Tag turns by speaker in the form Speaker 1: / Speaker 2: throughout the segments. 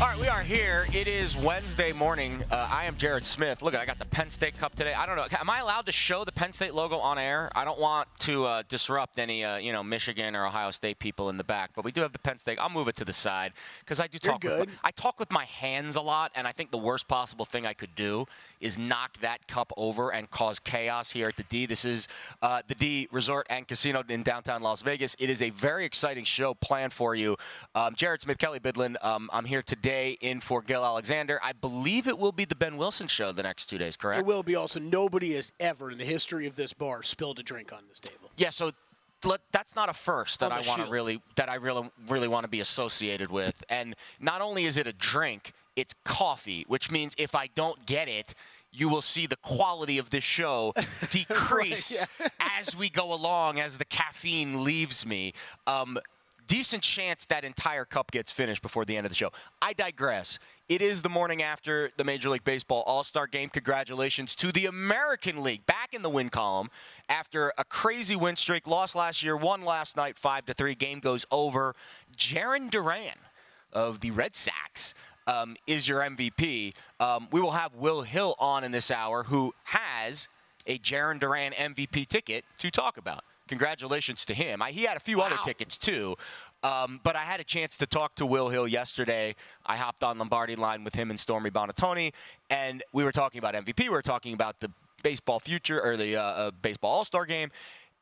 Speaker 1: All right, we are here. It is Wednesday morning. I am Jared Smith. Look, I got the Penn State Cup today. I don't know. Am I allowed to show the Penn State logo on air? I don't want to disrupt any, Michigan or Ohio State people in the back, but we do have the Penn State. I'll move it to the side because I do talk. I talk with my hands a lot, and I think the worst possible thing I could do is knock that cup over and cause chaos here at the D. This is the D Resort and Casino in downtown Las Vegas. It is a very exciting show planned for you. Jared Smith, Kelly Bidlin. I'm here today in for Gil Alexander. I believe it will be the Ben Wilson show the next 2 days, correct?
Speaker 2: It will be also. Nobody has ever in the history of this bar spilled a drink on this table.
Speaker 1: Yeah, so that's not a first that I want to really want to be associated with. And not only is it a drink, it's coffee, which means if I don't get it, you will see the quality of this show decrease as we go along, as the caffeine leaves me. Decent chance that entire cup gets finished before the end of the show. I digress. It is the morning after the Major League Baseball All-Star Game. Congratulations to the American League, back in the win column after a crazy win streak. Lost last year, won last night 5-3. Game goes over. Jarren Duran of the Red Sox is your MVP. We will have Will Hill on in this hour, who has a Jarren Duran MVP ticket to talk about. Congratulations to him. He had a few other tickets, too. But I had a chance to talk to Will Hill yesterday. I hopped on Lombardi line with him and Stormy Bonatoni, and we were talking about MVP. We were talking about the baseball future, or the baseball All-Star Game.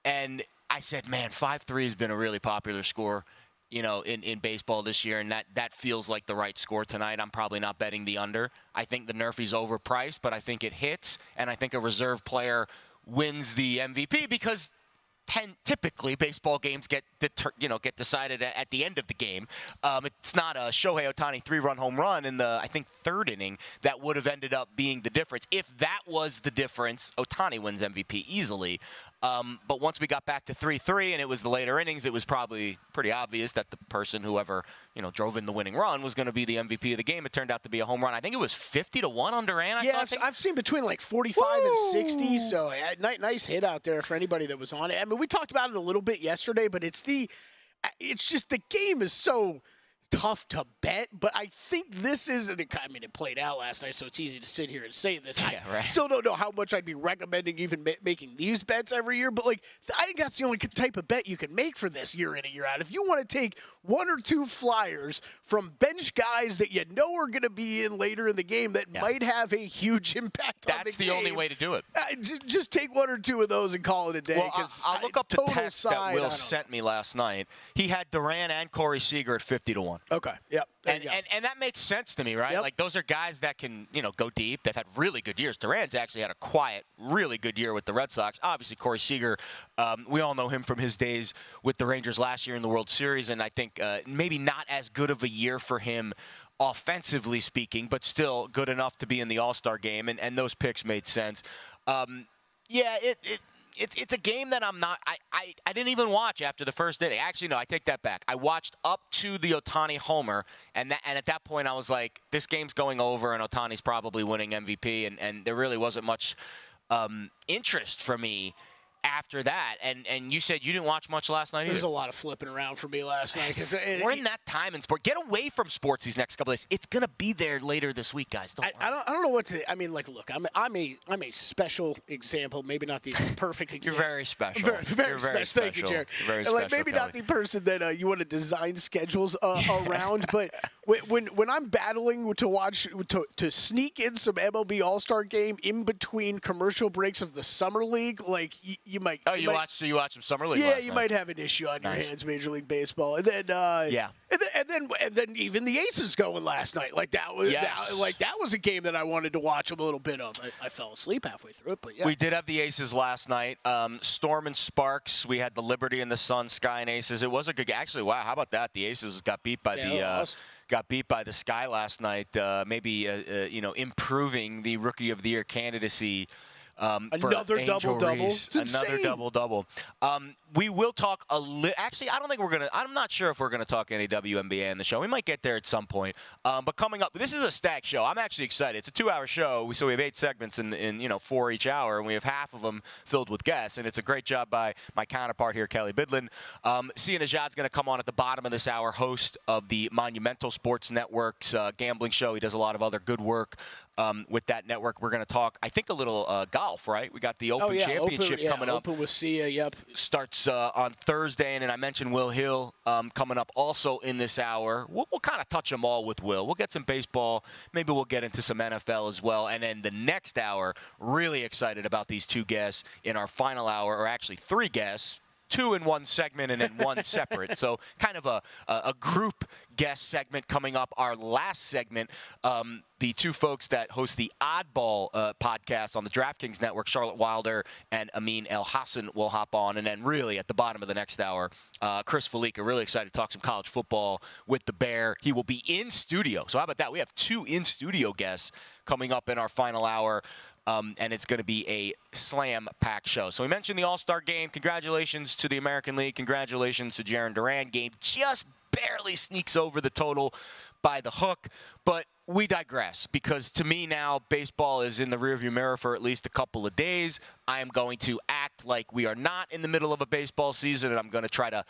Speaker 1: And I said, man, 5-3 has been a really popular score, in baseball this year, and that feels like the right score tonight. I'm probably not betting the under. I think the Nerfie's overpriced, but I think it hits, and I think a reserve player wins the MVP because typically baseball games get decided at the end of the game. It's not a Shohei Ohtani 3-run home run in the, I think, third inning that would have ended up being the difference. If that was the difference, Ohtani wins MVP easily. But once we got back to 3-3 and it was the later innings, it was probably pretty obvious that the person, whoever drove in the winning run, was going to be the MVP of the game. It turned out to be a home run. I think it was 50-1 on Duran.
Speaker 2: I've seen between like 45 and 60. So nice hit out there for anybody that was on it. I mean, we talked about it a little bit yesterday, but it's just the game is so tough to bet, but I think this is, it played out last night, so it's easy to sit here and say this. I still don't know how much I'd be recommending even making these bets every year, but I think that's the only type of bet you can make for this year in and year out. If you want to take one or two flyers from bench guys that are going to be in later in the game that might have a huge impact on the game.
Speaker 1: That's the only way to do it.
Speaker 2: Just take one or two of those and call it a day.
Speaker 1: Well, I'll look up the text that Will sent me last night. He had Duran and Corey Seager at 50-1.
Speaker 2: Okay. Yep.
Speaker 1: And that makes sense to me, right?
Speaker 2: Yep.
Speaker 1: Like, those are guys that can, go deep. They've had really good years. Duran's actually had a quiet, really good year with the Red Sox. Obviously, Corey Seager, we all know him from his days with the Rangers last year in the World Series, and I think maybe not as good of a year for him offensively speaking, but still good enough to be in the All-Star game, and those picks made sense. It's a game that I didn't even watch after the first inning. Actually, no, I take that back. I watched up to the Ohtani homer, and at that point I was like, this game's going over, and Ohtani's probably winning MVP, and there really wasn't much interest for me after that. And you said you didn't watch much last night either.
Speaker 2: There's a lot of flipping around for me last night.
Speaker 1: We're in that time in sport. Get away from sports these next couple of days. It's going to be there later this week, guys.
Speaker 2: I don't know what to – look, I'm a special example, maybe not the perfect example.
Speaker 1: You're very special.
Speaker 2: Very special. Thank you, Jared.
Speaker 1: Very special,
Speaker 2: maybe Kelly. Not the person that you want to design schedules around, but when I'm battling to watch to sneak in some MLB All-Star Game in between commercial breaks of the Summer League, you might.
Speaker 1: Oh, you watch some Summer League?
Speaker 2: Yeah, you might have an issue on your hands, Major League Baseball, and then and then even the Aces going last night. That was a game that I wanted to watch a little bit of. I fell asleep halfway through it, but yeah.
Speaker 1: We did have the Aces last night. Storm and Sparks. We had the Liberty and the Sun, Sky and Aces. It was a good. Actually, wow, how about that? The Aces got beat by the Sky last night. Improving the Rookie of the Year candidacy
Speaker 2: Another double-double.
Speaker 1: Another double-double. We will talk a little. Actually, I don't think we're going to. I'm not sure if we're going to talk any WNBA in the show. We might get there at some point. But coming up, this is a stacked show. I'm actually excited. It's a 2-hour show, so we have 8 segments in 4 each hour, and we have half of them filled with guests. And it's a great job by my counterpart here, Kelly Bidlin. Sia Nejad's going to come on at the bottom of this hour, host of the Monumental Sports Network's gambling show. He does a lot of other good work with that network. We're going to talk, I think, a little golf, right? We got the Open Championship coming up.
Speaker 2: Open with Sia, yep.
Speaker 1: Starts on Thursday, and then I mentioned Will Hill coming up also in this hour. We'll kind of touch them all with Will. We'll get some baseball. Maybe we'll get into some NFL as well. And then the next hour, really excited about these 2 guests in our final hour, or actually 3 guests. 2 in one segment and then 1 separate. So kind of a group guest segment coming up. Our last segment, the 2 folks that host the Oddball podcast on the DraftKings Network, Charlotte Wilder and Amin El Hassan, will hop on. And then really at the bottom of the next hour, Chris Felica, really excited to talk some college football with the Bear. He will be in studio. So how about that? We have 2 in-studio guests coming up in our final hour. And it's going to be a slam-packed show. So we mentioned the All-Star game. Congratulations to the American League. Congratulations to Jaron Duran. Game just barely sneaks over the total by the hook. But we digress, because to me now, baseball is in the rearview mirror for at least a couple of days. I am going to act like we are not in the middle of a baseball season, and I'm going to try to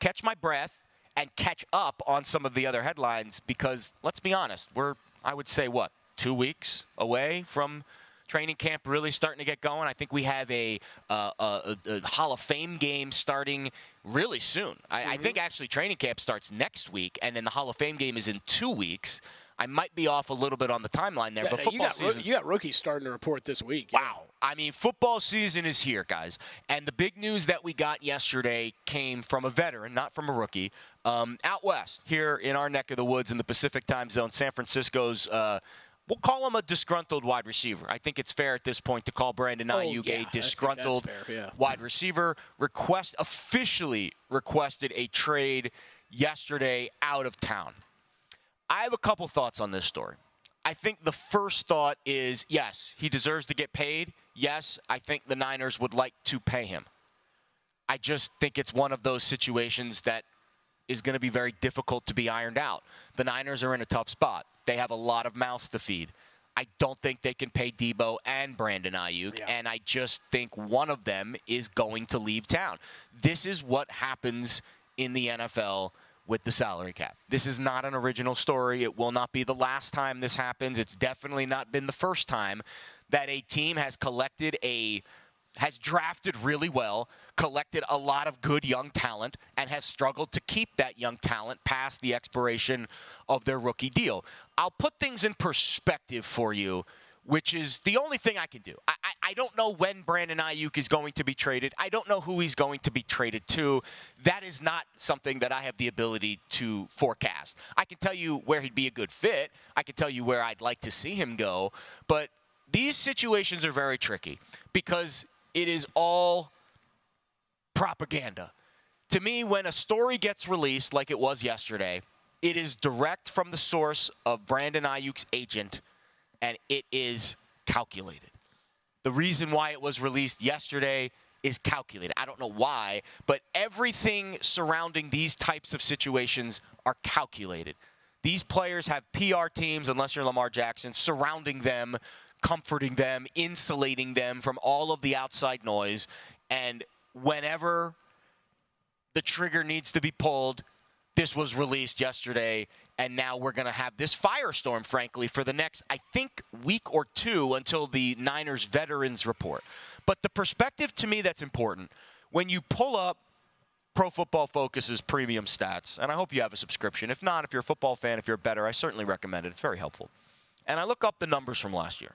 Speaker 1: catch my breath and catch up on some of the other headlines, because let's be honest, we're, I would say, 2 weeks away from training camp really starting to get going. I think we have a Hall of Fame game starting really soon. I think actually training camp starts next week, and then the Hall of Fame game is in 2 weeks. I might be off a little bit on the timeline there, but football season.
Speaker 2: You got rookies starting to report this week.
Speaker 1: Wow. I mean, football season is here, guys. And the big news that we got yesterday came from a veteran, not from a rookie, out west here in our neck of the woods in the Pacific time zone, San Francisco's we'll call him a disgruntled wide receiver. I think it's fair at this point to call Brandon Ayuk a disgruntled wide receiver. Officially requested a trade yesterday out of town. I have a couple thoughts on this story. I think the first thought is, yes, he deserves to get paid. Yes, I think the Niners would like to pay him. I just think it's one of those situations that is going to be very difficult to be ironed out. The Niners are in a tough spot. They have a lot of mouths to feed. I don't think they can pay Debo and Brandon Ayuk, and I just think one of them is going to leave town. This is what happens in the NFL with the salary cap. This is not an original story. It will not be the last time this happens. It's definitely not been the first time that a team has drafted really well, collected a lot of good young talent, and has struggled to keep that young talent past the expiration of their rookie deal. I'll put things in perspective for you, which is the only thing I can do. I don't know when Brandon Ayuk is going to be traded. I don't know who he's going to be traded to. That is not something that I have the ability to forecast. I can tell you where he'd be a good fit. I can tell you where I'd like to see him go. But these situations are very tricky because it is all propaganda. To me, when a story gets released like it was yesterday, it is direct from the source of Brandon Ayuk's agent, and it is calculated. The reason why it was released yesterday is calculated. I don't know why, but everything surrounding these types of situations are calculated. These players have PR teams, unless you're Lamar Jackson, surrounding them, comforting them, insulating them from all of the outside noise. And whenever the trigger needs to be pulled, this was released yesterday, and now we're going to have this firestorm, frankly, for the next, I think, week or two until the Niners veterans report. But the perspective to me that's important, when you pull up Pro Football Focus's premium stats, and I hope you have a subscription. If not, if you're a football fan, if you're a bettor, I certainly recommend it. It's very helpful. And I look up the numbers from last year,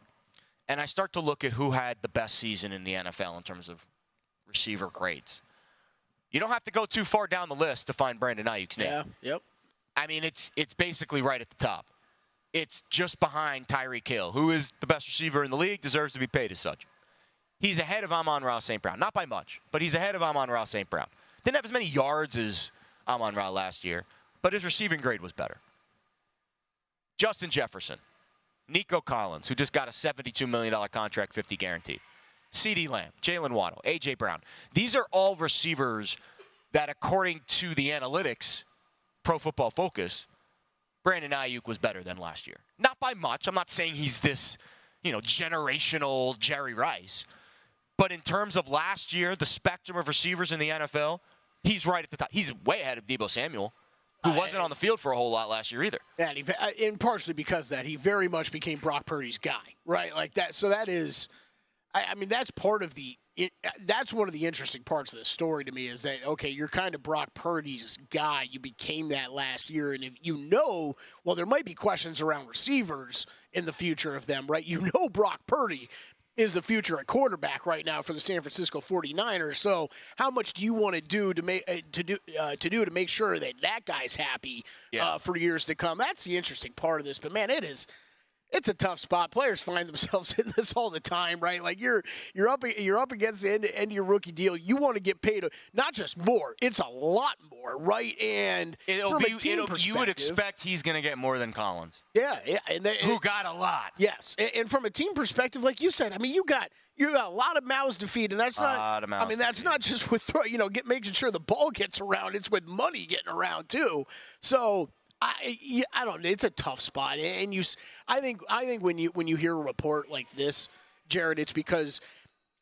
Speaker 1: and I start to look at who had the best season in the NFL in terms of receiver grades. You don't have to go too far down the list to find Brandon Ayuk's name.
Speaker 2: Yeah, yep.
Speaker 1: I mean, it's basically right at the top. It's just behind Tyreek Hill, who is the best receiver in the league, deserves to be paid as such. He's ahead of Amon-Ra St. Brown. Not by much, but he's ahead of Amon-Ra St. Brown. Didn't have as many yards as Amon-Ra last year, but his receiving grade was better. Justin Jefferson, Nico Collins, who just got a $72 million contract, 50 guaranteed. CeeDee Lamb, Jalen Waddle, A.J. Brown. These are all receivers that, according to the analytics, Pro Football Focus, Brandon Ayuk was better than last year. Not by much. I'm not saying he's this, generational Jerry Rice. But in terms of last year, the spectrum of receivers in the NFL, he's right at the top. He's way ahead of Deebo Samuel, who wasn't on the field for a whole lot last year either.
Speaker 2: Yeah, and partially because of that, he very much became Brock Purdy's guy, right? Like that. So that is, that's part of that's one of the interesting parts of the story to me is that, okay, you're kind of Brock Purdy's guy. You became that last year. And if well, there might be questions around receivers in the future of them, right? Brock Purdy is the future at quarterback right now for the San Francisco 49ers. So how much do you want to do to make sure that guy's happy for years to come? That's the interesting part of this. But man, it's a tough spot. Players find themselves in this all the time, right? Like you're up against the end of your rookie deal. You want to get paid not just more, it's a lot more, right? And
Speaker 1: you would expect he's going to get more than Collins.
Speaker 2: Yeah,
Speaker 1: who got a lot.
Speaker 2: Yes, and from a team perspective, like you said, you got a lot of mouths to feed, and that's not. That's not just with making sure the ball gets around. It's with money getting around too. So. I don't know. It's a tough spot, and I think when you hear a report like this, Jared, it's because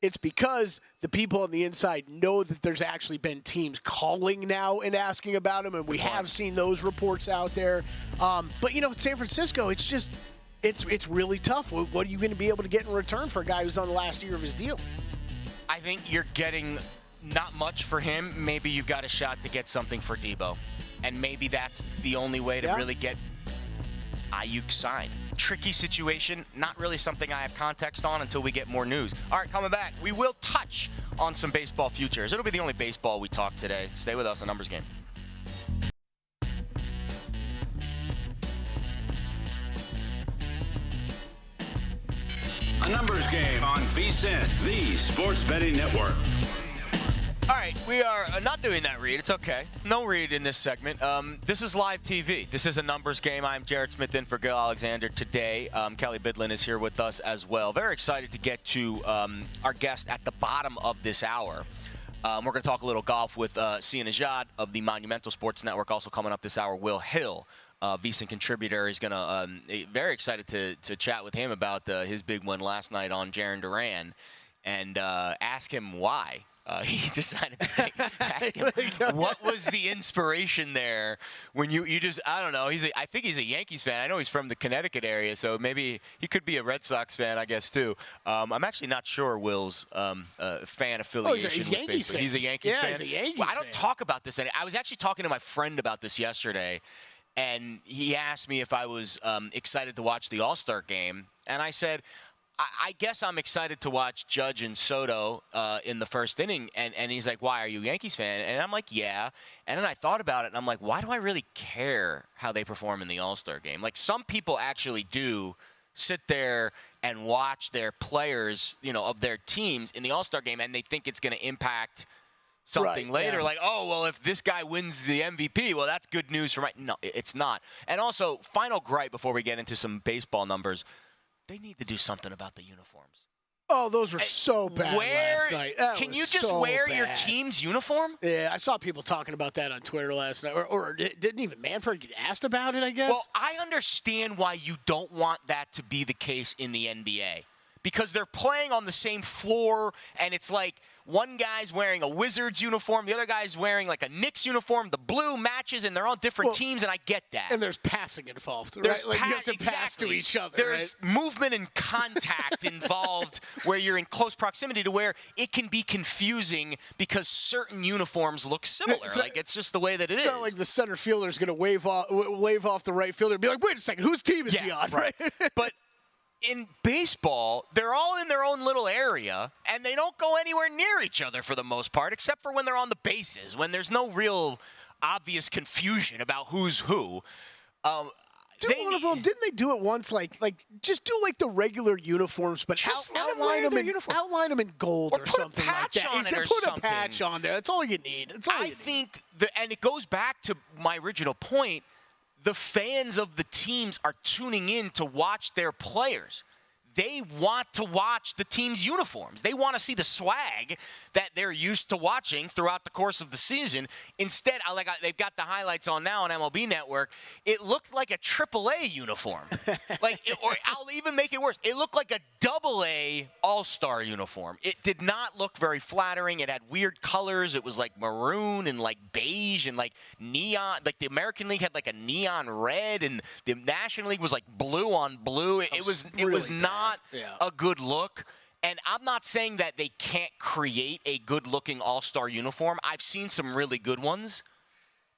Speaker 2: the people on the inside know that there's actually been teams calling now and asking about him, and we have seen those reports out there. But San Francisco, it's really tough. What are you going to be able to get in return for a guy who's on the last year of his deal?
Speaker 1: I think you're getting not much for him. Maybe you've got a shot to get something for Deebo. And maybe that's the only way to really get Ayuk signed. Tricky situation, not really something I have context on until we get more news. All right, coming back, we will touch on some baseball futures. It'll be the only baseball we talk today. Stay with us on Numbers Game.
Speaker 3: A Numbers Game on VSiN, the Sports Betting Network.
Speaker 1: All right, we are not doing that read. It's okay. No read in this segment. This is live TV. This is a numbers game. I'm Jared Smith in for Gil Alexander today. Kelly Bidlin is here with us as well. Very excited to get to our guest at the bottom of this hour. We're going to talk a little golf with Sia Nejad of the Monumental Sports Network. Also coming up this hour, Will Hill, VSiN contributor. He's going to very excited to chat with him about his big win last night on Jarren Duran and ask him why. He decided to ask him, what was the inspiration there when you just, I don't know. I think he's a Yankees fan. I know he's from the Connecticut area, so maybe he could be a Red Sox fan, I guess, too. I'm actually not sure Will's fan affiliation.
Speaker 2: He's a Yankees fan.
Speaker 1: He's a Yankees fan?
Speaker 2: Yeah, he's a Yankees
Speaker 1: fan. I don't talk about this. I was actually talking to my friend about this yesterday, and he asked me if I was excited to watch the All-Star game, and I said, I guess I'm excited to watch Judge and Soto in the first inning. And he's like, why, are you a Yankees fan? And I'm like, yeah. And then I thought about it, and I'm like, why do I really care how they perform in the All-Star game? Like, some people actually do sit there and watch their players, of their teams in the All-Star game, and they think it's going to impact something later. Yeah. Like, oh, well, if this guy wins the MVP, well, that's good news for No, it's not. And also, final gripe before we get into some baseball numbers, they need to do something about the uniforms.
Speaker 2: Oh, those were so bad last night.
Speaker 1: Can you just wear your team's uniform?
Speaker 2: Yeah, I saw people talking about that on Twitter last night. Or didn't even Manfred get asked about it, I guess?
Speaker 1: Well, I understand why you don't want that to be the case in the NBA. Because they're playing on the same floor, and it's like one guy's wearing a Wizards uniform, the other guy's wearing like a Knicks uniform. The blue matches, and they're on different teams, and I get that.
Speaker 2: And there's passing involved, right? Like you have to pass to each other.
Speaker 1: There's movement and contact involved where you're in close proximity to where it can be confusing because certain uniforms look similar. It's just the way that it is.
Speaker 2: It's not like the center fielder's going to wave off the right fielder and be like, wait a second, whose team is he on?
Speaker 1: Right. But in baseball, they're all in their own little area, and they don't go anywhere near each other for the most part, except for when they're on the bases, when there's no real obvious confusion about who's who.
Speaker 2: Didn't they do it once? Like just do like the regular uniforms, but outline them in gold or something like that. Put a patch on there. That's all you need.
Speaker 1: And it goes back to my original point. the fans of the teams are tuning in to watch their players. They want to watch the team's uniforms. They want to see the swag that they're used to watching throughout the course of the season. Instead, they've got the highlights on now on MLB Network. It looked like a AAA uniform. Or I'll even make it worse. It looked like a AA All-Star uniform. It did not look very flattering. It had weird colors. It was like maroon and like beige and like neon. Like the American League had like a neon red, and the National League was like blue on blue. It was not a good look. And I'm not saying that they can't create a good-looking all-star uniform. I've seen some really good ones.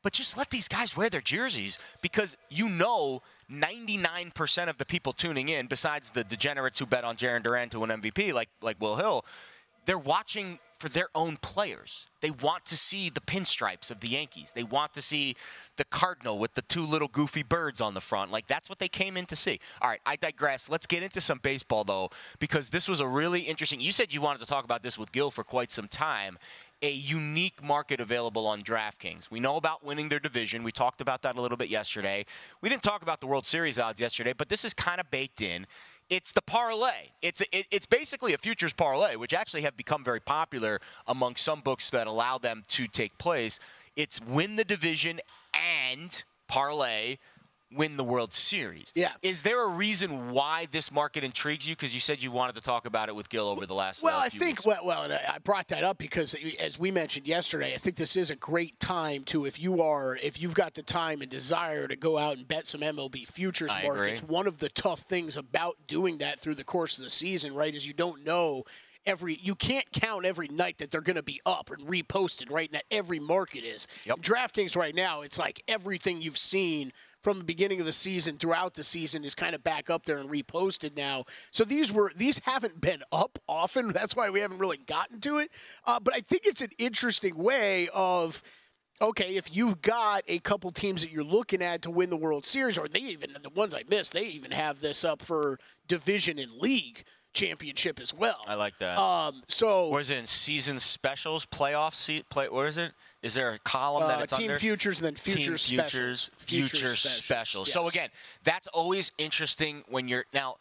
Speaker 1: But just let these guys wear their jerseys, because 99% of the people tuning in, besides the degenerates who bet on Jarren Duran to win MVP like Will Hill, they're watching for their own players. They want to see the pinstripes of the Yankees. They want to see the Cardinal with the two little goofy birds on the front. Like, that's what they came in to see. All right, I digress. Let's get into some baseball, though, because this was a really interesting – you said you wanted to talk about this with Gil for quite some time. A unique market available on DraftKings. We know about winning their division. We talked about that a little bit yesterday. We didn't talk about the World Series odds yesterday, but this is kind of baked in. It's the parlay. It's basically a futures parlay, which actually have become very popular among some books that allow them to take place. It's win the division and parlay win the World Series.
Speaker 2: Yeah.
Speaker 1: Is there a reason why this market intrigues you? Because you said you wanted to talk about it with Gil over the last few weeks.
Speaker 2: And I brought that up because, as we mentioned yesterday, I think this is a great time to, if you've got the time and desire to go out and bet some MLB futures markets. One of the tough things about doing that through the course of the season, right, is you don't know you can't count every night that they're going to be up and reposted, right? And that every market is.
Speaker 1: Yep.
Speaker 2: DraftKings right now, it's like everything you've seen from the beginning of the season throughout the season is kind of back up there and reposted now. So these haven't been up often. That's why we haven't really gotten to it. But I think it's an interesting way of, okay, if you've got a couple teams that you're looking at to win the World Series, or the ones I missed, they even have this up for division and league championship as well.
Speaker 1: I like that.
Speaker 2: Or
Speaker 1: is it in season specials, playoff what is it? Is there a column that it's
Speaker 2: team
Speaker 1: under?
Speaker 2: Futures and then futures specials.
Speaker 1: Futures specials.
Speaker 2: Yes.
Speaker 1: So again, that's always interesting when you're now.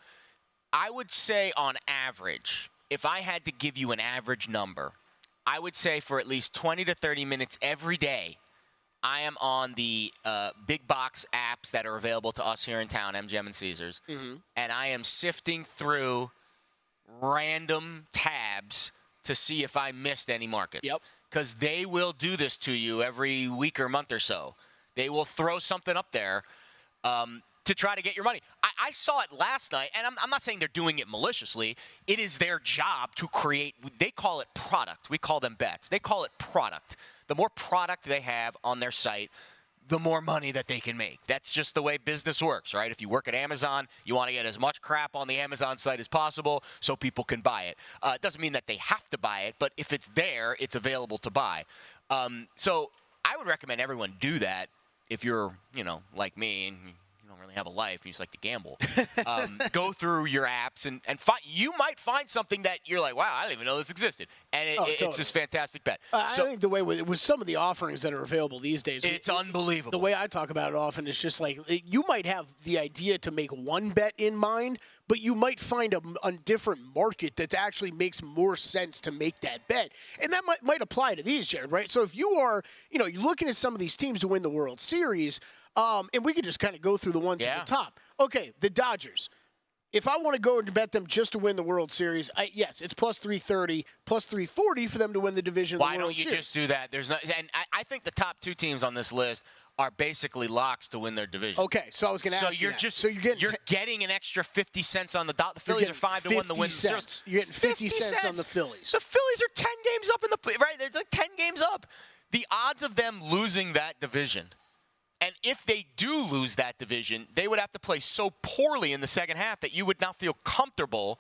Speaker 1: I would say on average, if I had to give you an average number, I would say for at least 20 to 30 minutes every day, I am on the big box apps that are available to us here in town, MGM and Caesars, and I am sifting through random tabs to see if I missed any markets.
Speaker 2: Yep.
Speaker 1: Because they will do this to you every week or month or so. They will throw something up there to try to get your money. I saw it last night, and I'm not saying they're doing it maliciously. It is their job to create – they call it product. We call them bets. They call it product. The more product they have on their site, the more money that they can make. That's just the way business works, right? If you work at Amazon, you want to get as much crap on the Amazon site as possible so people can buy it. It doesn't mean that they have to buy it, but if it's there, it's available to buy. So I would recommend everyone do that if you're, like me and you don't really have a life, you just like to gamble. Go through your apps and you might find something that you're like, wow, I didn't even know this existed. And it's this fantastic bet.
Speaker 2: I think the way with some of the offerings that are available these days,
Speaker 1: it's unbelievable.
Speaker 2: The way I talk about it often is just like you might have the idea to make one bet in mind, but you might find a different market that actually makes more sense to make that bet. And that might apply to these, Jared, right? So if you are, you're looking at some of these teams to win the World Series, and we can just kind of go through the ones at the top. Okay, the Dodgers. If I want to go and bet them just to win the World Series, yes, it's plus 330, plus 340 for them to win the division.
Speaker 1: Why don't you just do that? And I think the top two teams on this list are basically locks to win their division.
Speaker 2: Okay, so I was going to ask you that.
Speaker 1: So you're getting an extra 50 cents on the dot. The Phillies are 5-1 to win the series.
Speaker 2: You're getting 50 cents on the Phillies.
Speaker 1: The Phillies are 10 games up right? There's like 10 games up. The odds of them losing that division. And if they do lose that division, they would have to play so poorly in the second half that you would not feel comfortable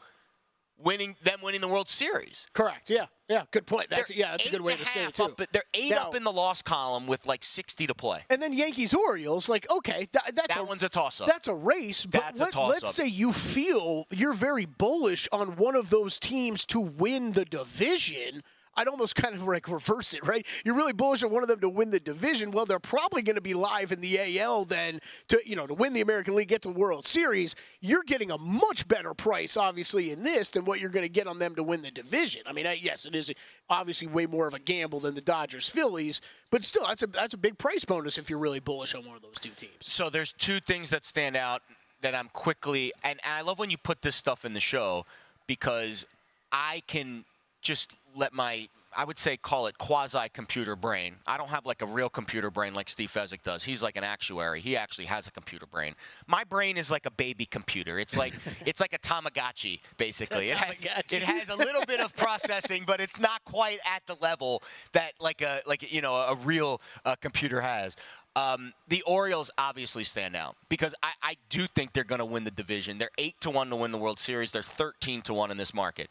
Speaker 1: winning the World Series.
Speaker 2: Correct. Yeah. Good point. That's a good way to say it too.
Speaker 1: But they're 8 up in the loss column with like 60 to play.
Speaker 2: And then Yankees Orioles, like that
Speaker 1: one's a toss up.
Speaker 2: That's a race. But let's say you feel you're very bullish on one of those teams to win the division. I'd almost kind of like reverse it, right? You're really bullish on one of them to win the division. Well, they're probably going to be live in the AL then to win the American League, get to the World Series. You're getting a much better price, obviously, in this than what you're going to get on them to win the division. I mean, yes, it is obviously way more of a gamble than the Dodgers-Phillies, but still, that's a big price bonus if you're really bullish on one of those two teams.
Speaker 1: So there's two things that stand out that I'm quickly, and I love when you put this stuff in the show because I can just let I would say call it quasi-computer brain. I don't have like a real computer brain like Steve Fezzik does. He's like an actuary. He actually has a computer brain. My brain is like a baby computer. It's like a Tamagotchi, basically. It has a little bit of processing, but it's not quite at the level that a real computer has. The Orioles obviously stand out because I do think they're going to win the division. They're 8-1 to win the World Series. They're 13-1 in this market.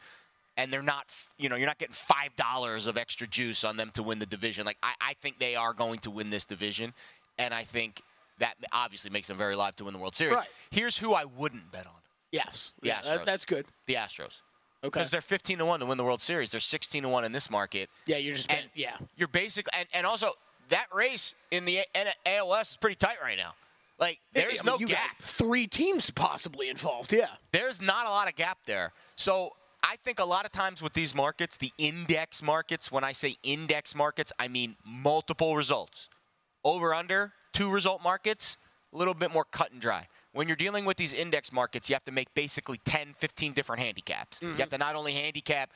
Speaker 1: And they're not, you're not getting $5 of extra juice on them to win the division. Like, I think they are going to win this division, and I think that obviously makes them very live to win the World Series.
Speaker 2: Right.
Speaker 1: Here's who I wouldn't bet on.
Speaker 2: Yes.
Speaker 1: The Astros.
Speaker 2: That's good.
Speaker 1: The Astros.
Speaker 2: Okay.
Speaker 1: Because they're 15-1 to win the World Series. They're 16-1 in this market.
Speaker 2: Yeah, you're just betting. Yeah.
Speaker 1: You're basically, and also that race in the ALS is pretty tight right now. Like, there's no
Speaker 2: you
Speaker 1: gap.
Speaker 2: got 3 teams possibly involved. Yeah.
Speaker 1: There's not a lot of gap there. So I think a lot of times with these markets, the index markets, when I say index markets, I mean multiple results. Over, under, 2-result markets, a little bit more cut and dry. When you're dealing with these index markets, you have to make basically 10, 15 different handicaps. Mm-hmm. You have to not only handicap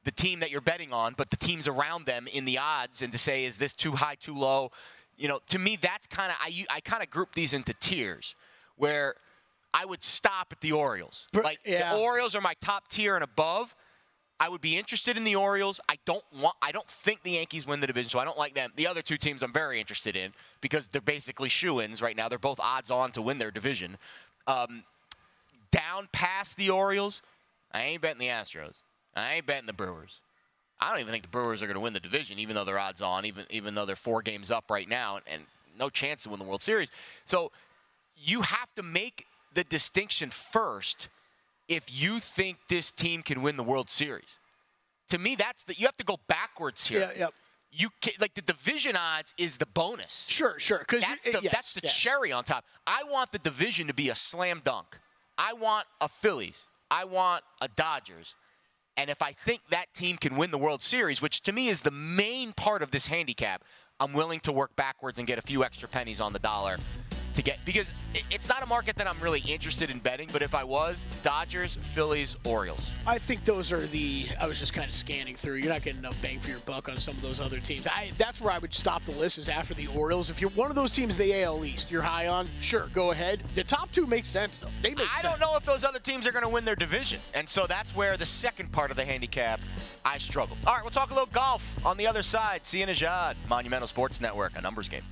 Speaker 1: the team that you're betting on, but the teams around them in the odds and to say, is this too high, too low? To me, that's kind of, I kind of group these into tiers where I would stop at the Orioles. Like, the Orioles are my top tier and above. I would be interested in the Orioles. I don't think the Yankees win the division, so I don't like them. The other two teams I'm very interested in because they're basically shoo-ins right now. They're both odds on to win their division. Down past the Orioles, I ain't betting the Astros. I ain't betting the Brewers. I don't even think the Brewers are going to win the division, even though they're odds on, even though they're 4 games up right now and no chance to win the World Series. So you have to make the distinction first if you think this team can win the World Series. To me, you have to go backwards here.
Speaker 2: Yeah.
Speaker 1: You can, like, the division odds is the bonus.
Speaker 2: Sure.
Speaker 1: That's the cherry on top. I want the division to be a slam dunk. I want a Phillies. I want a Dodgers. And if I think that team can win the World Series, which to me is the main part of this handicap, I'm willing to work backwards and get a few extra pennies on the dollar to get, because it's not a market that I'm really interested in betting, but if I was, Dodgers, Phillies, Orioles.
Speaker 2: I think those are I was just kind of scanning through. You're not getting enough bang for your buck on some of those other teams. That's where I would stop the list is after the Orioles. If you're one of those teams, the AL East, you're high on, sure, go ahead. The top 2 make sense, though. They make sense.
Speaker 1: I don't know if those other teams are going to win their division, and so that's where the second part of the handicap, I struggle. All right, we'll talk a little golf on the other side. See you in Ajad, Monumental Sports Network, a numbers game.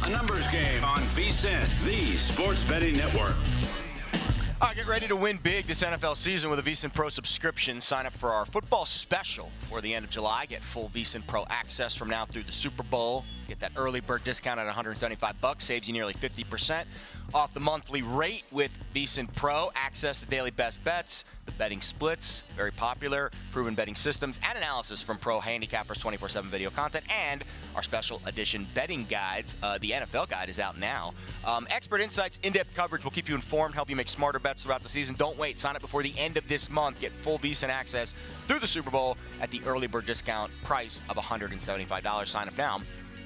Speaker 3: A numbers game on VSiN, the sports betting network.
Speaker 1: All right, get ready to win big this NFL season with a VSiN Pro subscription. Sign up for our football special for the end of July. Get full VSiN Pro access from now through the Super Bowl. Get that early bird discount at $175. Saves you nearly 50% off the monthly rate with VSiN Pro. Access to daily best bets, the betting splits, very popular, proven betting systems, and analysis from pro handicappers, 24/7 video content, and our special edition betting guides. The NFL guide is out now. Expert insights, in-depth coverage will keep you informed, help you make smarter bets throughout the season. Don't wait. Sign up before the end of this month. Get full VSiN access through the Super Bowl at the early bird discount price of $175. Sign up now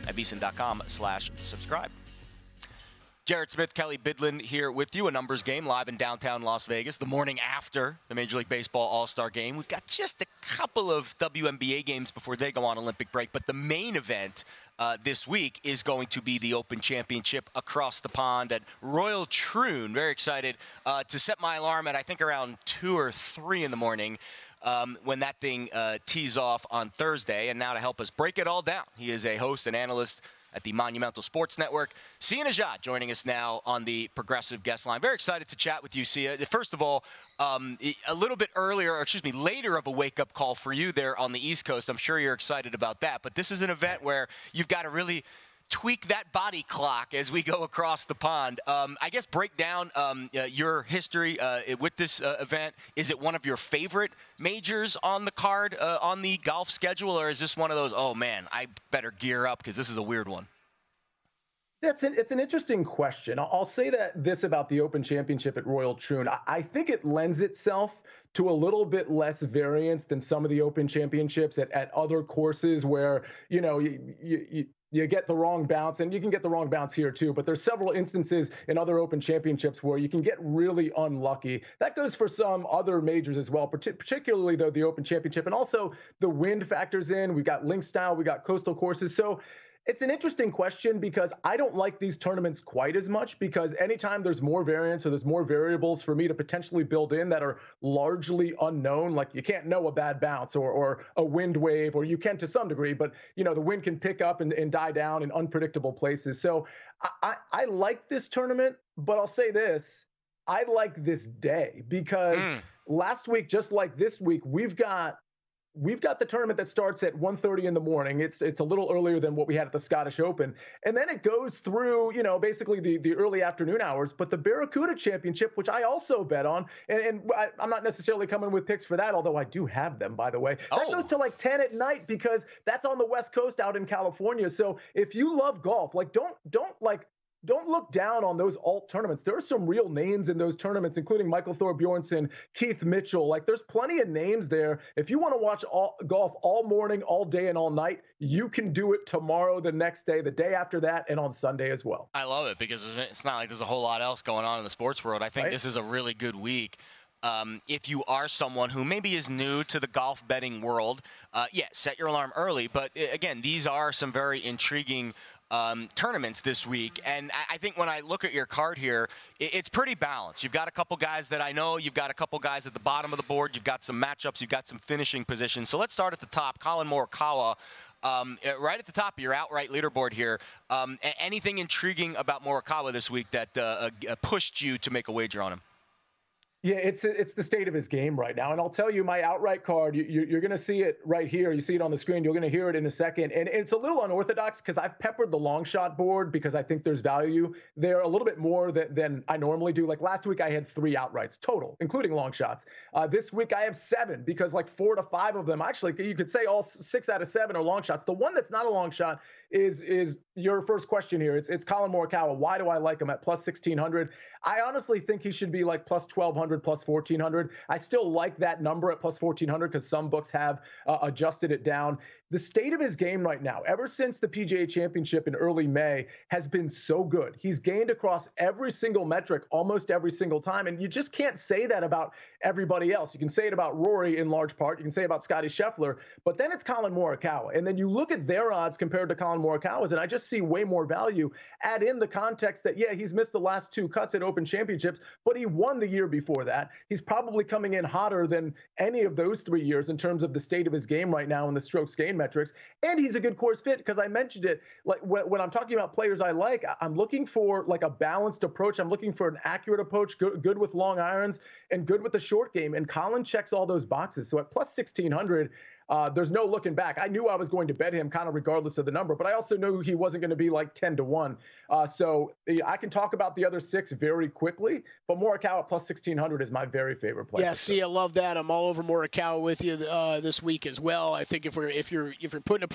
Speaker 1: at VSiN.com/subscribe. Jared Smith, Kelly Bidlin here with you. A numbers game live in downtown Las Vegas the morning after the Major League Baseball All-Star Game. We've got just a couple of WNBA games before they go on Olympic break, but the main event this week is going to be the Open Championship across the pond at Royal Troon. Very excited to set my alarm at, I think, around 2 or 3 in the morning. When that thing tees off on Thursday. And now to help us break it all down, he is a host and analyst at the Monumental Sports Network. Sia Nejad joining us now on the Progressive guest line. Very excited to chat with you, Sia. First of all, a little bit later of a wake-up call for you there on the East Coast. I'm sure you're excited about that. But this is an event where you've got to really tweak that body clock as we go across the pond. I guess break down your history with this event. Is it one of your favorite majors on the card, on the golf schedule, or is this one of those, oh, man, I better gear up because this is a weird one?
Speaker 4: It's an interesting question. I'll say that this about the Open Championship at Royal Troon. I think it lends itself to a little bit less variance than some of the Open Championships at other courses where, you get the wrong bounce, and you can get the wrong bounce here too, but there's several instances in other Open Championships where you can get really unlucky. That goes for some other majors as well, particularly though the Open Championship, and also the wind factors in. We've got link style, we got coastal courses. So it's an interesting question because I don't like these tournaments quite as much, because anytime there's more variance or there's more variables for me to potentially build in that are largely unknown, like you can't know a bad bounce or a wind wave, or you can to some degree, but the wind can pick up and die down in unpredictable places. So I like this tournament, but I'll say this, I like this day because last week, just like this week, we've got the tournament that starts at 1:30 in the morning. It's a little earlier than what we had at the Scottish Open. And then it goes through, basically the early afternoon hours. But the Barracuda Championship, which I also bet on, and I'm not necessarily coming with picks for that, although I do have them, by the way. That goes to like 10 at night because that's on the West Coast out in California. So if you love golf, don't look down on those alt tournaments. There are some real names in those tournaments, including Michael Thorbjornsen, Keith Mitchell. Like, there's plenty of names there. If you want to watch golf all morning, all day, and all night, you can do it tomorrow, the next day, the day after that, and on Sunday as well.
Speaker 1: I love it because it's not like there's a whole lot else going on in the sports world. I think this is a really good week. If you are someone who maybe is new to the golf betting world, set your alarm early. But again, these are some very intriguing tournaments this week. And I think when I look at your card here, it's pretty balanced. You've got a couple guys that I know. You've got a couple guys at the bottom of the board. You've got some matchups. You've got some finishing positions. So let's start at the top. Collin Morikawa, right at the top of your outright leaderboard here. Anything intriguing about Morikawa this week that pushed you to make a wager on him?
Speaker 4: Yeah, it's the state of his game right now. And I'll tell you, my outright card, you're going to see it right here. You see it on the screen. You're going to hear it in a second. And it's a little unorthodox because I've peppered the long shot board because I think there's value there a little bit more than I normally do. Like last week, I had 3 outrights total, including long shots. This week, I have 7 because like 4 to 5 of them, actually, you could say all 6 out of 7 are long shots. The one that's not a long shot is your first question here. It's Collin Morikawa. Why do I like him at plus 1,600? I honestly think he should be like plus 1,200, plus 1,400. I still like that number at plus 1,400 because some books have adjusted it down. The state of his game right now, ever since the PGA Championship in early May, has been so good. He's gained across every single metric almost every single time, and you just can't say that about everybody else. You can say it about Rory in large part. You can say it about Scottie Scheffler, but then it's Collin Morikawa. And then you look at their odds compared to Collin Morikawa's, and I just see way more value. Add in the context that, yeah, he's missed the last 2 cuts at Open Championships, but he won the year before that. He's probably coming in hotter than any of those 3 years in terms of the state of his game right now and the strokes gained metrics. And he's a good course fit because I mentioned it. Like when I'm talking about players I like, I'm looking for like a balanced approach. I'm looking for an accurate approach, good with long irons and good with the short game. And Collin checks all those boxes. So at plus 1,600, there's no looking back. I knew I was going to bet him kind of regardless of the number, but I also knew he wasn't going to be like 10 to 1. So I can talk about the other 6 very quickly, but Morikawa plus 1,600 is my very favorite play.
Speaker 2: Yeah, see, I love that. I'm all over Morikawa with you this week as well. I think if you're putting a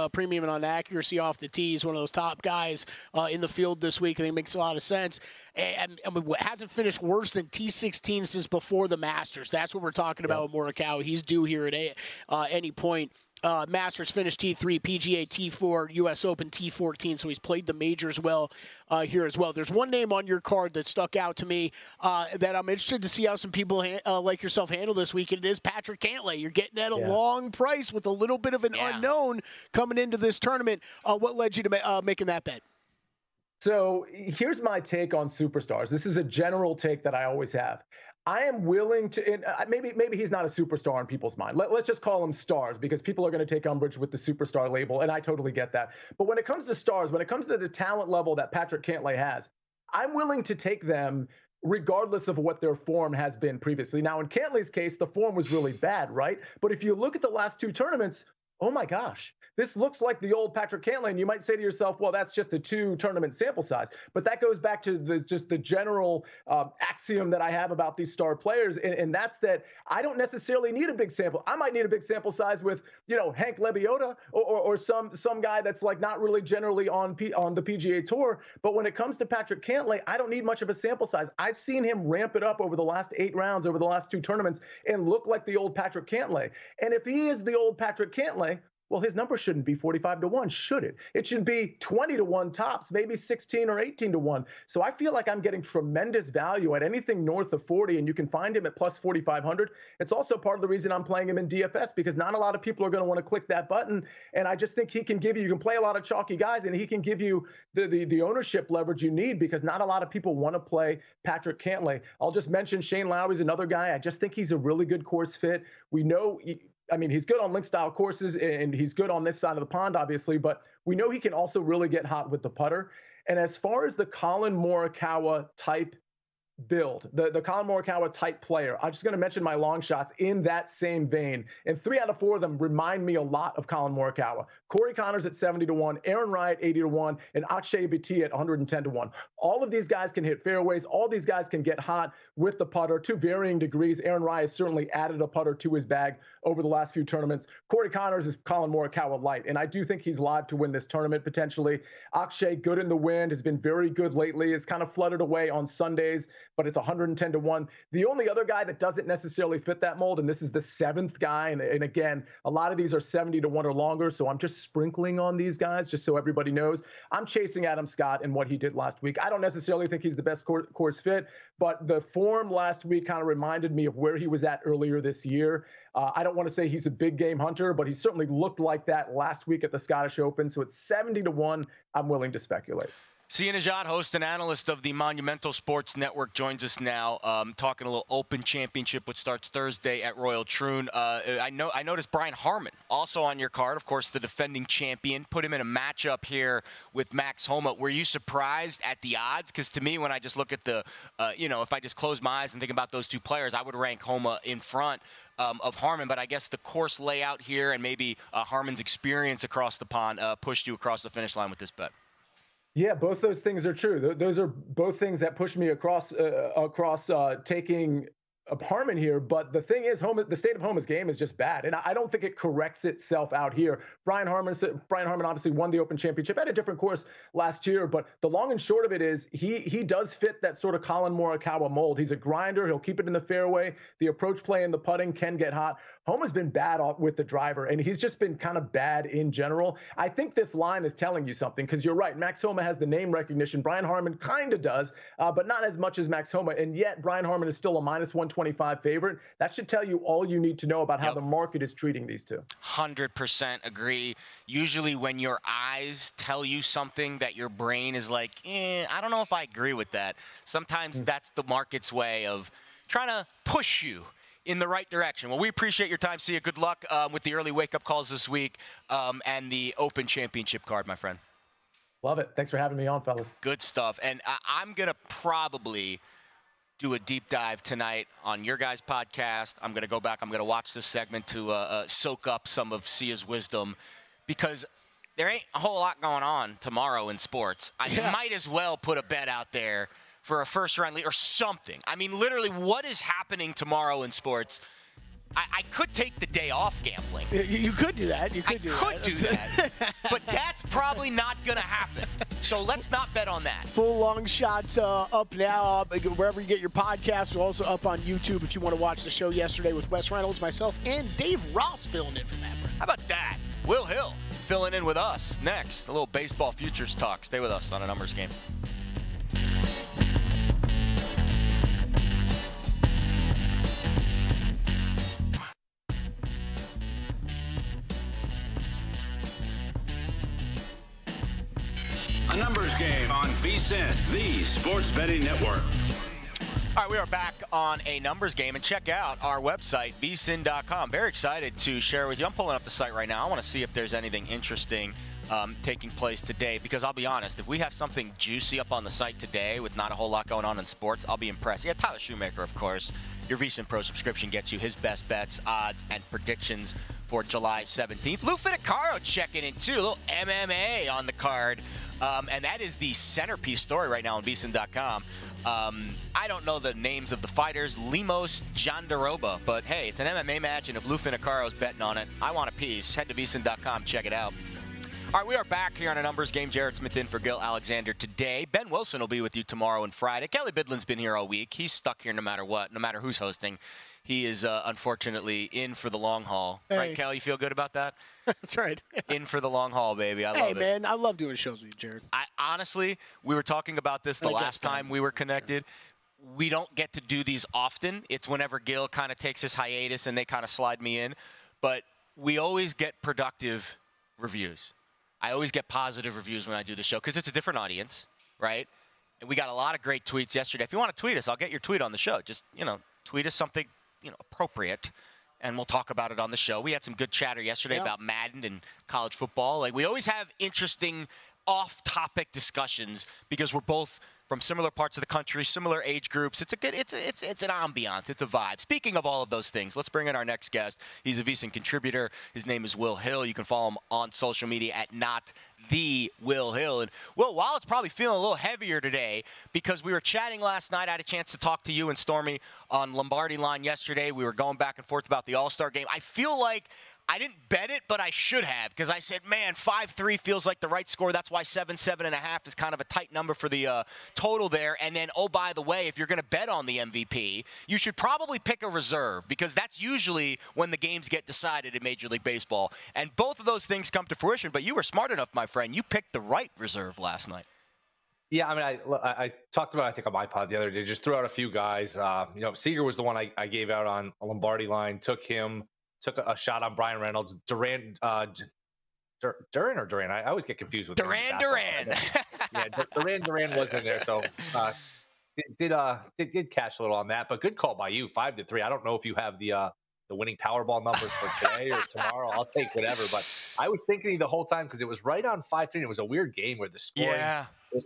Speaker 2: premium on accuracy off the tee, he's one of those top guys in the field this week. I think it makes a lot of sense. And hasn't finished worse than T16 since before the Masters. That's what we're talking about with Morikawa. He's due here at any point. Masters finished T3, PGA T4, U.S. Open T14, so he's played the majors well here as well. There's one name on your card that stuck out to me that I'm interested to see how some people like yourself handle this week, and it is Patrick Cantlay. You're getting at a long price with a little bit of an unknown coming into this tournament. What led you to making that bet?
Speaker 4: So here's my take on superstars. This is a general take that I always have. I am willing to, and maybe he's not a superstar in people's mind. Let's just call him stars because people are going to take umbrage with the superstar label, and I totally get that. But when it comes to stars, when it comes to the talent level that Patrick Cantlay has, I'm willing to take them regardless of what their form has been previously. Now, in Cantlay's case, the form was really bad, right? But if you look at the last 2 tournaments, oh my gosh, this looks like the old Patrick Cantlay. And you might say to yourself, well, that's just a 2-tournament sample size. But that goes back to just the general axiom that I have about these star players. And that's that I don't necessarily need a big sample. I might need a big sample size with, Hank Lebioda or some guy that's like not really generally on the PGA Tour. But when it comes to Patrick Cantlay, I don't need much of a sample size. I've seen him ramp it up over the last 8 rounds, over the last 2 tournaments, and look like the old Patrick Cantlay. And if he is the old Patrick Cantlay, well, his number shouldn't be 45-1, should it? It should be 20-1 tops, maybe 16 or 18-1. So I feel like I'm getting tremendous value at anything north of 40, and you can find him at plus 4,500. It's also part of the reason I'm playing him in DFS, because not a lot of people are going to want to click that button. And I just think he can give you can play a lot of chalky guys, and he can give you the ownership leverage you need, because not a lot of people want to play Patrick Cantlay. I'll just mention Shane Lowry's another guy. I just think he's a really good course fit. We know he's good on link-style courses, and he's good on this side of the pond, obviously, but we know he can also really get hot with the putter. And as far as the Collin Morikawa type build, the Collin Morikawa type player, I'm just going to mention my long shots in that same vein. And 3 out of 4 of them remind me a lot of Collin Morikawa. Corey Connors at 70-1, Aaron Rai at 80-1, and Akshay Bhatia at 110-1. All of these guys can hit fairways. All these guys can get hot with the putter to varying degrees. Aaron Rai has certainly added a putter to his bag over the last few tournaments. Corey Connors is Collin Morikawa light, and I do think he's live to win this tournament potentially. Akshay, good in the wind, has been very good lately. Has kind of flooded away on Sundays, but it's 110-1. The only other guy that doesn't necessarily fit that mold, and this is the 7th guy, and again, a lot of these are 70-1 or longer, so I'm just sprinkling on these guys just so everybody knows. I'm chasing Adam Scott and what he did last week. I don't necessarily think he's the best course fit, but the form last week kind of reminded me of where he was at earlier this year. I don't want to say he's a big game hunter, but he certainly looked like that last week at the Scottish Open. So it's 70-1. I'm willing to speculate.
Speaker 1: Sia Nejad, host and analyst of the Monumental Sports Network, joins us now, talking a little Open Championship, which starts Thursday at Royal Troon. I noticed Brian Harman also on your card, of course, the defending champion. Put him in a matchup here with Max Homa. Were you surprised at the odds? Because to me, when I just look at the, if I just close my eyes and think about those two players, I would rank Homa in front of Harman. But I guess the course layout here and maybe Harman's experience across the pond pushed you across the finish line with this bet.
Speaker 4: Yeah, both those things are true. Those are both things that push me across taking Harman here. But the thing is, the state of Homa's game is just bad, and I don't think it corrects itself out here. Brian Harman obviously won the Open Championship at a different course last year, but the long and short of it is he does fit that sort of Collin Morikawa mold. He's a grinder. He'll keep it in the fairway. The approach play and the putting can get hot. Homa's been bad with the driver, and he's just been kind of bad in general. I think this line is telling you something, because you're right. Max Homa has the name recognition. Brian Harman kind of does, but not as much as Max Homa, and yet Brian Harman is still a minus 125 favorite. That should tell you all you need to know about how the market is treating these two.
Speaker 1: 100% agree. Usually when your eyes tell you something that your brain is like, I don't know if I agree with that. Sometimes that's the market's way of trying to push you in the right direction. Well, we appreciate your time. Sia, good luck with the early wake-up calls this week and the Open Championship card, my friend.
Speaker 4: Love it. Thanks for having me on, fellas.
Speaker 1: Good stuff. And I'm going to probably do a deep dive tonight on your guys' podcast. I'm going to go back. I'm going to watch this segment to soak up some of Sia's wisdom, because there ain't a whole lot going on tomorrow in sports. I might as well put a bet out there for a first-round lead or something. I mean, literally, what is happening tomorrow in sports? I could take the day off gambling.
Speaker 2: You could do that. You could do
Speaker 1: that. But that's probably not going to happen. So let's not bet on that.
Speaker 2: Full long shots up now. Wherever you get your podcast, we're also up on YouTube if you want to watch the show yesterday with Wes Reynolds, myself, and Dave Ross filling in for that.
Speaker 1: How about that? Will Hill filling in with us next. A little baseball futures talk. Stay with us on A Numbers Game.
Speaker 3: A Numbers Game on VSiN, the Sports Betting Network.
Speaker 1: All right, we are back on A Numbers Game, and check out our website, VSiN.com. Very excited to share with you. I'm pulling up the site right now. I want to see if there's anything interesting taking place today, because I'll be honest, if we have something juicy up on the site today with not a whole lot going on in sports, I'll be impressed. Yeah, Tyler Shoemaker, of course. Your VSiN Pro subscription gets you his best bets, odds, and predictions for July 17th. Lou Fittacaro checking in, too. A little MMA on the card. And that is the centerpiece story right now on VSiN.com. I don't know the names of the fighters, Lemos Jandaroba, but hey, it's an MMA match, and if Lou Fittacaro is betting on it, I want a piece. Head to VSiN.com, check it out. All right, we are back here on a numbers game. Jared Smith in for Gil Alexander today. Ben Wilson will be with you tomorrow and Friday. Kelly Bidlin's been here all week. He's stuck here no matter what, no matter who's hosting. He is unfortunately in for the long haul. Hey. Right, Kelly? You feel good about that?
Speaker 2: That's right.
Speaker 1: In for the long haul, baby. I love it.
Speaker 2: Hey, man, I love doing shows with you, Jared.
Speaker 1: Honestly, we were talking about this the last time we were connected. We don't get to do these often. It's whenever Gil kind of takes his hiatus and they kind of slide me in. But we always get productive reviews. I always get positive reviews when I do the show because it's a different audience, right? And we got a lot of great tweets yesterday. If you want to tweet us, I'll get your tweet on the show. Just, tweet us something, appropriate, and we'll talk about it on the show. We had some good chatter yesterday about Madden and college football. Like, we always have interesting off-topic discussions because we're both from similar parts of the country, similar age groups. It's an ambiance. It's a vibe. Speaking of all of those things, let's bring in our next guest. He's a VSiN contributor. His name is Will Hill. You can follow him on social media at @NotTheWillHill. And Will, while it's probably feeling a little heavier today because we were chatting last night, I had a chance to talk to you and Stormy on Lombardi Line yesterday. We were going back and forth about the All-Star game. I feel like I didn't bet it, but I should have, because I said, man, 5-3 feels like the right score. That's why 7.5 is kind of a tight number for the total there. And then, oh, by the way, if you're going to bet on the MVP, you should probably pick a reserve, because that's usually when the games get decided in Major League Baseball. And both of those things come to fruition, but you were smart enough, my friend. You picked the right reserve last night.
Speaker 5: Yeah, I mean, I talked about, I think, on my pod the other day, just threw out a few guys. Seager was the one I gave out on a Lombardi Line, took a shot on Brian Reynolds. Duran or Duran? I always get confused with
Speaker 1: Duran.
Speaker 5: Yeah, Duran was in there, so did cash a little on that. But good call by you, 5-3. I don't know if you have the winning Powerball numbers for today or tomorrow. I'll take whatever. But I was thinking the whole time because it was right on 5-3. And it was a weird game where the scoring,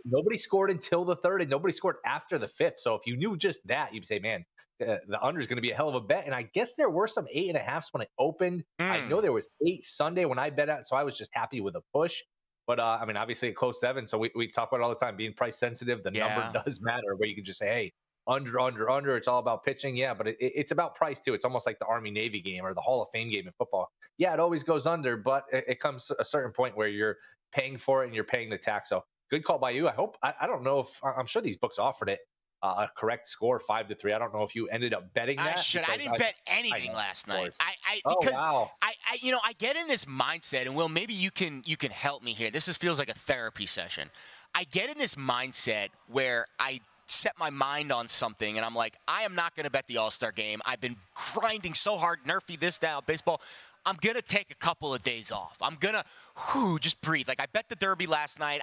Speaker 5: nobody scored until the third, and nobody scored after the fifth. So if you knew just that, you'd say, man, the under is going to be a hell of a bet. And I guess there were some 8.5s when it opened. I know there was 8 Sunday when I bet out, so I was just happy with a push. But I mean, obviously it closed 7, so we talk about it all the time, being price sensitive. The number does matter, where you can just say, hey, under. It's all about pitching. Yeah, but it's about price too. It's almost like the Army-Navy game or the Hall of Fame game in football. Yeah, it always goes under, but it comes to a certain point where you're paying for it and you're paying the tax. So good call by you. I don't know if I'm sure these books offered it. A correct score, 5-3. I don't know if you ended up betting that.
Speaker 1: I didn't bet anything last night. I get in this mindset, and Will, maybe you can help me here. This feels like a therapy session. I get in this mindset where I set my mind on something, and I'm like, I am not going to bet the All-Star game. I've been grinding so hard, nerfy this, that, baseball. I'm going to take a couple of days off. I'm going to just breathe. Like, I bet the Derby last night.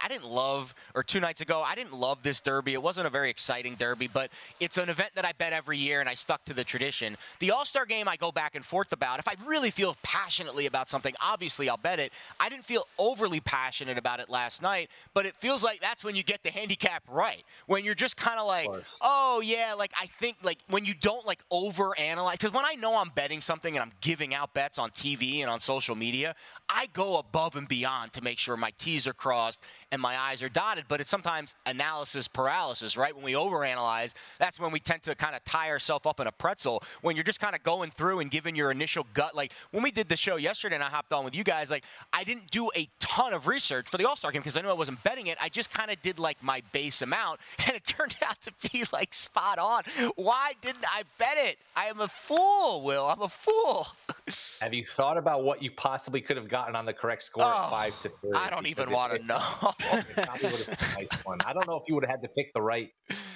Speaker 1: Or 2 nights ago, I didn't love this Derby. It wasn't a very exciting Derby, but it's an event that I bet every year, and I stuck to the tradition. The All-Star game, I go back and forth about. If I really feel passionately about something, obviously I'll bet it. I didn't feel overly passionate about it last night, but it feels like that's when you get the handicap right. When you're just kind of like, oh, yeah, like, I think, like, when you don't, like, overanalyze. Because when I know I'm betting something and I'm giving out bets on TV and on social media, I go above and beyond to make sure my T's are crossed and my I's are dotted. But it's sometimes analysis paralysis, right? When we overanalyze, that's when we tend to kind of tie ourselves up in a pretzel. When you're just kind of going through and giving your initial gut. Like, when we did the show yesterday and I hopped on with you guys, like, I didn't do a ton of research for the All-Star game because I knew I wasn't betting it. I just kind of did, like, my base amount, and it turned out to be, like, spot on. Why didn't I bet it? I am a fool, Will. I'm a fool.
Speaker 5: Have you thought about what you possibly could have gotten on the correct score at 5-3?
Speaker 1: I don't even want to know.
Speaker 5: It probably would have been a nice one. I don't know if you would have had to pick the right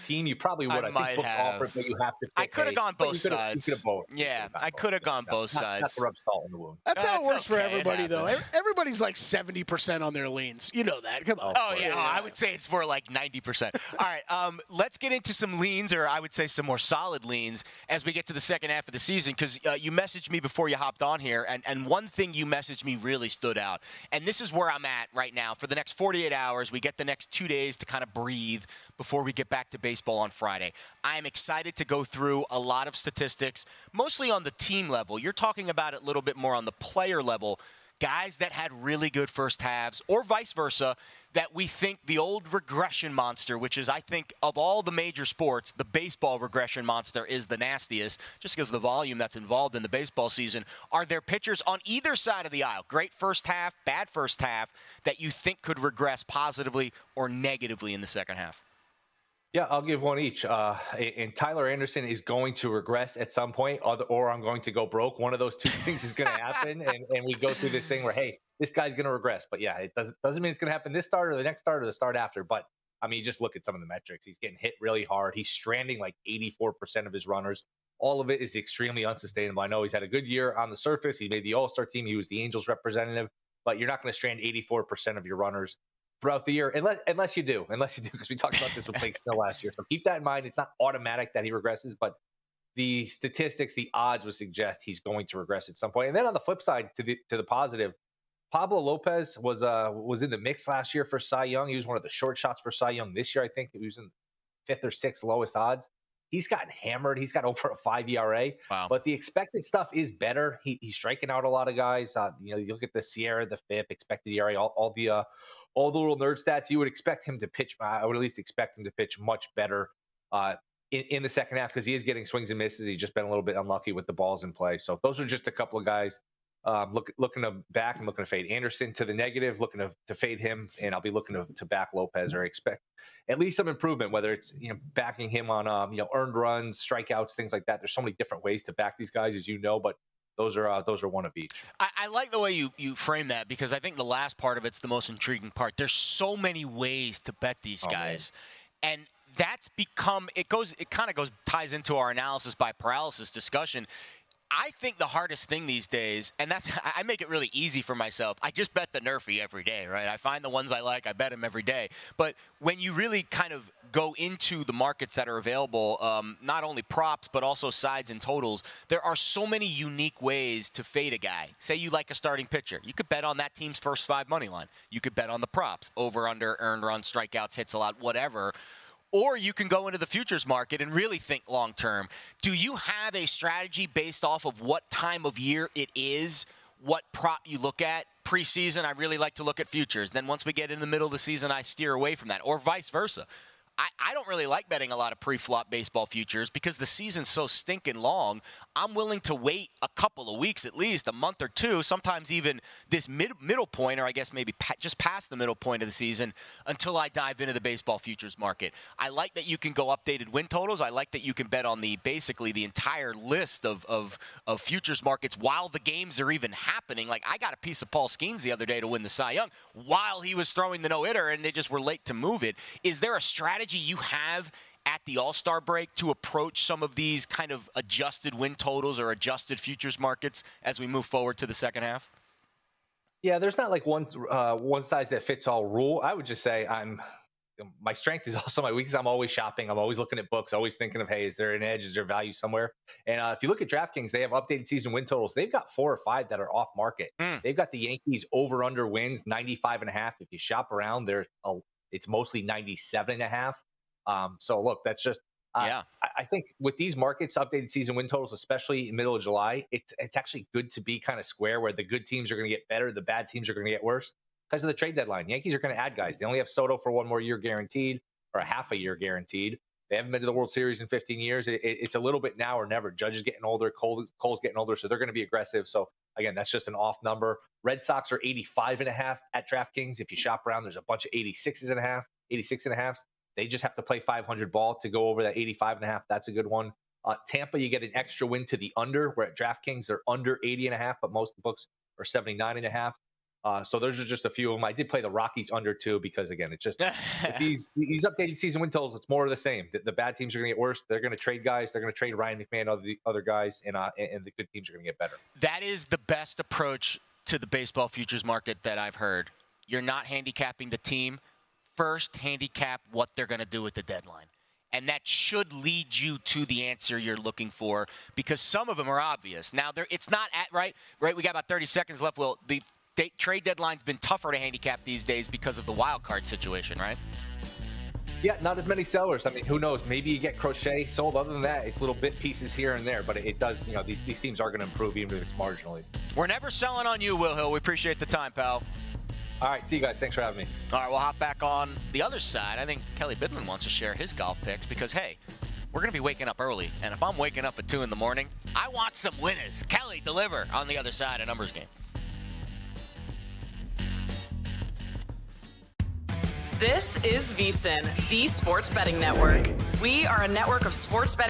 Speaker 5: team, you probably would. I think books offer it, but you have to pick.
Speaker 1: I could have gone both sides.
Speaker 5: You could have both.
Speaker 1: Yeah, I could have gone both sides.
Speaker 5: Not to rub salt in the wound.
Speaker 2: That's how it works for everybody, though. Everybody's like 70% on their leans. You know that. Come on.
Speaker 1: Oh, yeah. I would say it's more like 90%. All right. Let's get into some leans, or I would say some more solid leans, as we get to the second half of the season, because you messaged me before you hopped on here, and one thing you messaged me really stood out. And this is where I'm at right now. For the next 48 hours, we get the next 2 days to kind of breathe before we get back to baseball on Friday. I am excited to go through a lot of statistics, mostly on the team level. You're talking about it a little bit more on the player level. Guys that had really good first halves, or vice versa, that we think the old regression monster, which is, I think, of all the major sports, the baseball regression monster is the nastiest, just because of the volume that's involved in the baseball season. Are there pitchers on either side of the aisle, great first half, bad first half, that you think could regress positively or negatively in the second half?
Speaker 5: Yeah, I'll give one each. And Tyler Anderson is going to regress at some point, or I'm going to go broke. One of those two things is going to happen, and we go through this thing where, hey, this guy's going to regress. But yeah, it doesn't mean it's going to happen this start or the next start or the start after. But I mean, you just look at some of the metrics. He's getting hit really hard. He's stranding like 84% of his runners. All of it is extremely unsustainable. I know he's had a good year on the surface. He made the All-Star team. He was the Angels representative. But you're not going to strand 84% of your runners throughout the year, unless you do, because we talked about this with Blake Snell last year. So keep that in mind. It's not automatic that he regresses, but the statistics, the odds would suggest he's going to regress at some point. And then on the flip side, to the positive, Pablo Lopez was in the mix last year for Cy Young. He was one of the short shots for Cy Young this year. I think he was in fifth or sixth lowest odds. He's gotten hammered. He's got over a 5 ERA.
Speaker 1: Wow.
Speaker 5: But the expected stuff is better. He's striking out a lot of guys. You look at the Sierra, the FIP, expected ERA, all the little nerd stats. You would expect him to pitch. I would at least expect him to pitch much better in the second half, because he is getting swings and misses. He's just been a little bit unlucky with the balls in play. So those are just a couple of guys looking to back and looking to fade. Anderson to the negative, looking to fade him, and I'll be looking to back Lopez, or expect at least some improvement, whether it's backing him on earned runs, strikeouts, things like that. There's so many different ways to back these guys, as you know, but those are one of each.
Speaker 1: I like the way you frame that, because I think the last part of it's the most intriguing part. There's so many ways to bet these guys. Man. And that's become, ties into our analysis by paralysis discussion. I think the hardest thing these days, and I make it really easy for myself. I just bet the Nerfy every day, right? I find the ones I like, I bet them every day. But when you really kind of go into the markets that are available, not only props, but also sides and totals, there are so many unique ways to fade a guy. Say you like a starting pitcher. You could bet on that team's first 5 money line. You could bet on the props, over, under, earned runs, strikeouts, hits a lot, whatever. Or you can go into the futures market and really think long-term. Do you have a strategy based off of what time of year it is, what prop you look at? Preseason, I really like to look at futures. Then once we get in the middle of the season, I steer away from that, or vice versa. I don't really like betting a lot of pre-flop baseball futures, because the season's so stinking long. I'm willing to wait a couple of weeks, at least a month or two, sometimes even this middle point, or I guess maybe just past the middle point of the season, until I dive into the baseball futures market. I like that you can go updated win totals. I like that you can bet on basically the entire list of futures markets while the games are even happening. Like, I got a piece of Paul Skeens the other day to win the Cy Young while he was throwing the no-hitter, and they just were late to move it. Is there a strategy you have at the All-Star break to approach some of these kind of adjusted win totals or adjusted futures markets as we move forward to the second half?
Speaker 5: Yeah, there's not like one size that fits all rule. I would just say my strength is also my weakness. I'm always shopping. I'm always looking at books, always thinking of, hey, is there an edge? Is there value somewhere? And if you look at DraftKings, they have updated season win totals. They've got 4 or 5 that are off market. They've got the Yankees over/under wins 95.5. If you shop around, it's mostly 97.5. So look, that's just I think with these markets, updated season win totals, especially in middle of July, it's actually good to be kind of square, where the good teams are going to get better, the bad teams are going to get worse because of the trade deadline. Yankees are going to add guys. They only have Soto for 1 more year guaranteed, or a half a year guaranteed. They haven't been to the World Series in 15 years. It's a little bit now or never. Judge is getting older. Cole's getting older, so they're going to be aggressive. So again, that's just an off number. Red Sox are 85.5 at DraftKings. If you shop around, there's a bunch of 86.5. They just have to play 500 ball to go over that 85.5. That's a good one. Tampa, you get an extra win to the under, where at DraftKings they're under 80.5, but most books are 79.5. So those are just a few of them. I did play the Rockies under 2 because, again, it's just these updated season win totals, it's more of the same. The bad teams are going to get worse. They're going to trade guys. They're going to trade Ryan McMahon, other guys, and the good teams are going to get better.
Speaker 1: That is the best approach to the baseball futures market that I've heard. You're not handicapping the team. First, handicap what they're going to do with the deadline. And that should lead you to the answer you're looking for, because some of them are obvious. Now, it's not right. We got about 30 seconds left. Well, the trade deadline's been tougher to handicap these days because of the wild card situation, right?
Speaker 5: Yeah, not as many sellers. I mean, who knows? Maybe you get Crochet sold. Other than that, it's little bit pieces here and there. But it does, these teams are going to improve even if it's marginally.
Speaker 1: We're never selling on you, Will Hill. We appreciate the time, pal.
Speaker 5: All right, see you guys. Thanks for having me.
Speaker 1: All right, we'll hop back on the other side. I think Kelly Bidlin wants to share his golf picks because, hey, we're going to be waking up early. And if I'm waking up at 2 in the morning, I want some winners. Kelly, deliver on the other side of Numbers Game.
Speaker 6: This is VSiN, the sports betting network. We are a network of sports betting